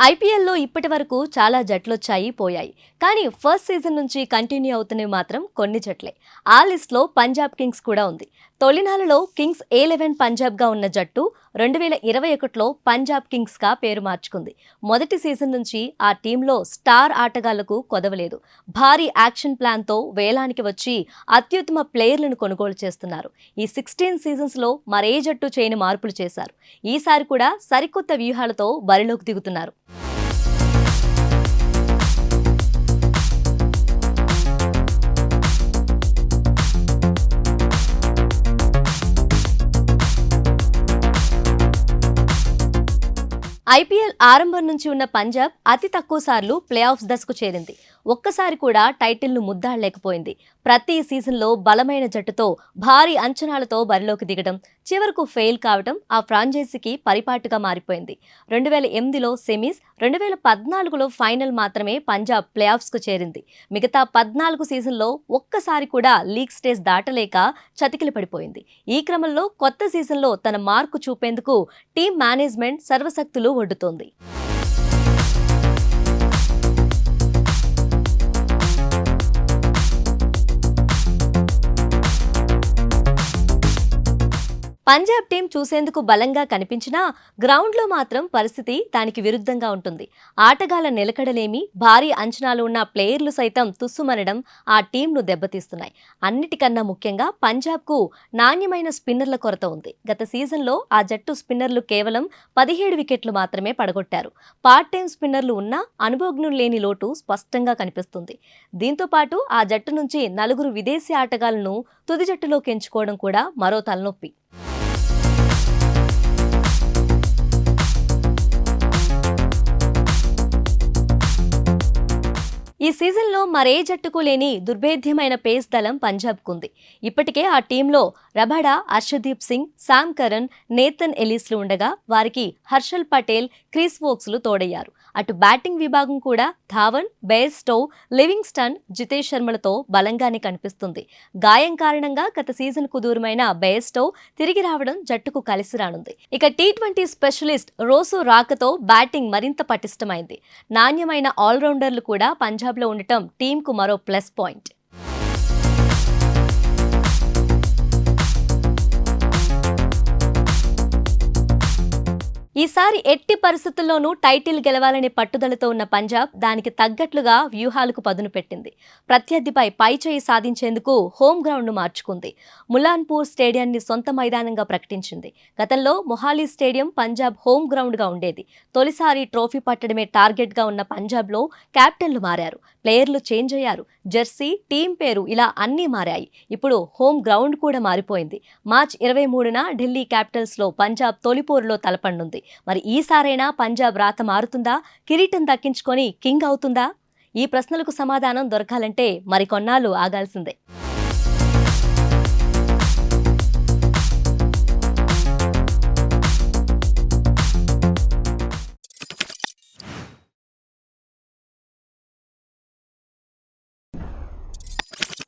ఐపీఎల్లో ఇప్పటి వరకు చాలా జట్లొచ్చాయి పోయాయి. కానీ ఫస్ట్ సీజన్ నుంచి కంటిన్యూ అవుతున్నవి మాత్రం కొన్ని జట్లే. ఆ లిస్ట్లో పంజాబ్ కింగ్స్ కూడా ఉంది. తొలినాళ్లలో కింగ్స్ A11 పంజాబ్గా ఉన్న జట్టు 2021లో పంజాబ్ కింగ్స్గా పేరు మార్చుకుంది. మొదటి సీజన్ నుంచి ఆ టీంలో స్టార్ ఆటగాళ్లకు కొదవలేదు. భారీ యాక్షన్ ప్లాన్తో వేలానికి వచ్చి అత్యుత్తమ ప్లేయర్లను కొనుగోలు చేస్తున్నారు. ఈ 16 సీజన్స్లో మరే జట్టు చేయని మార్పులు చేశారు. ఈసారి కూడా సరికొత్త వ్యూహాలతో బరిలోకి దిగుతున్నారు. ఐపీఎల్ ఆరంభం నుంచి ఉన్న పంజాబ్ అతి తక్కువ సార్లు ప్లే ఆఫ్స్ దశకు చేరింది. ఒక్కసారి కూడా టైటిల్ను ముద్దాడలేకపోయింది. ప్రతి సీజన్లో బలమైన జట్టుతో భారీ అంచనాలతో బరిలోకి దిగడం, చివరకు ఫెయిల్ కావడం ఆ ఫ్రాంచైజీకి పరిపాటుగా మారిపోయింది. 2008లో సెమీస్, 2014లో ఫైనల్ మాత్రమే పంజాబ్ ప్లే ఆఫ్స్కు చేరింది. మిగతా 14 సీజన్లో ఒక్కసారి కూడా లీగ్ స్టేజ్ దాటలేక చతికిల పడిపోయింది. ఈ క్రమంలో కొత్త సీజన్లో తన మార్కు చూపేందుకు టీం మేనేజ్మెంట్ సర్వశక్తులు ఒడ్డుతోంది. పంజాబ్ టీం చూసేందుకు బలంగా కనిపించినా గ్రౌండ్లో మాత్రం పరిస్థితి దానికి విరుద్ధంగా ఉంటుంది. ఆటగాళ్ల నిలకడలేమి, భారీ అంచనాలు ఉన్న ప్లేయర్లు సైతం తుస్సుమనడం ఆ టీంను దెబ్బతీస్తున్నాయి. అన్నిటికన్నా ముఖ్యంగా పంజాబ్కు నాణ్యమైన స్పిన్నర్ల కొరత ఉంది. గత సీజన్లో ఆ జట్టు స్పిన్నర్లు కేవలం 17 వికెట్లు మాత్రమే పడగొట్టారు. పార్ట్ టైం స్పిన్నర్లు ఉన్నా అనుభవజ్ఞులు లేని లోటు స్పష్టంగా కనిపిస్తుంది. దీంతో పాటు ఆ జట్టు నుంచి 4 విదేశీ ఆటగాళ్లను తుది జట్టులోకి ఎంచుకోవడం కూడా మరో తలనొప్పి. ఈ సీజన్లో మరే జట్టుకు లేని దుర్భేద్యమైన పేస్ దళం పంజాబ్కుంది. ఇప్పటికే ఆ టీంలో Rabada, Arshdeep Singh, Sam Curran, Nathan ఎలీస్లు ఉండగా వారికి హర్షల్ పటేల్, క్రిస్ వోక్స్లు తోడయ్యారు. అటు బ్యాటింగ్ విభాగం కూడా ధావన్, బెయిర్స్టో, లివింగ్స్టన్, జితేష్ శర్మలతో బలంగానే కనిపిస్తుంది. గాయం కారణంగా గత సీజన్కు దూరమైన బెయిర్స్టో తిరిగి రావడం జట్టుకు కలిసి రానుంది. ఇక T20 స్పెషలిస్ట్ రోసో రాకతో బ్యాటింగ్ మరింత పటిష్టమైంది. నాణ్యమైన ఆల్రౌండర్లు కూడా పంజాబ్లో ఉండటం టీంకు మరో ప్లస్ పాయింట్. ఈసారి ఎట్టి పరిస్థితుల్లోనూ టైటిల్ గెలవాలనే పట్టుదలతో ఉన్న పంజాబ్ దానికి తగ్గట్లుగా వ్యూహాలకు పదును పెట్టింది. ప్రత్యర్థిపై పైచేయి సాధించేందుకు హోమ్ గ్రౌండ్ను మార్చుకుంది. ములాన్పూర్ స్టేడియాన్ని సొంత మైదానంగా ప్రకటించింది. గతంలో మొహాలీ స్టేడియం పంజాబ్ హోమ్ గ్రౌండ్గా ఉండేది. తొలిసారి ట్రోఫీ పట్టడమే టార్గెట్గా ఉన్న పంజాబ్లో కెప్టెన్లు మారారు, ప్లేయర్లు చేంజ్ అయ్యారు, జెర్సీ, టీం పేరు ఇలా అన్నీ మారాయి. ఇప్పుడు హోమ్ గ్రౌండ్ కూడా మారిపోయింది. మార్చి 23న ఢిల్లీ క్యాపిటల్స్లో పంజాబ్ తొలిపోరులో తలపడనుంది. మరి ఈసారైనా పంజాబ్ రాత మారుతుందా? కిరీటం దక్కించుకొని కింగ్ అవుతుందా? ఈ ప్రశ్నలకు సమాధానం దొరకాలంటే మరికొన్నాళ్ళు ఆగాల్సిందే.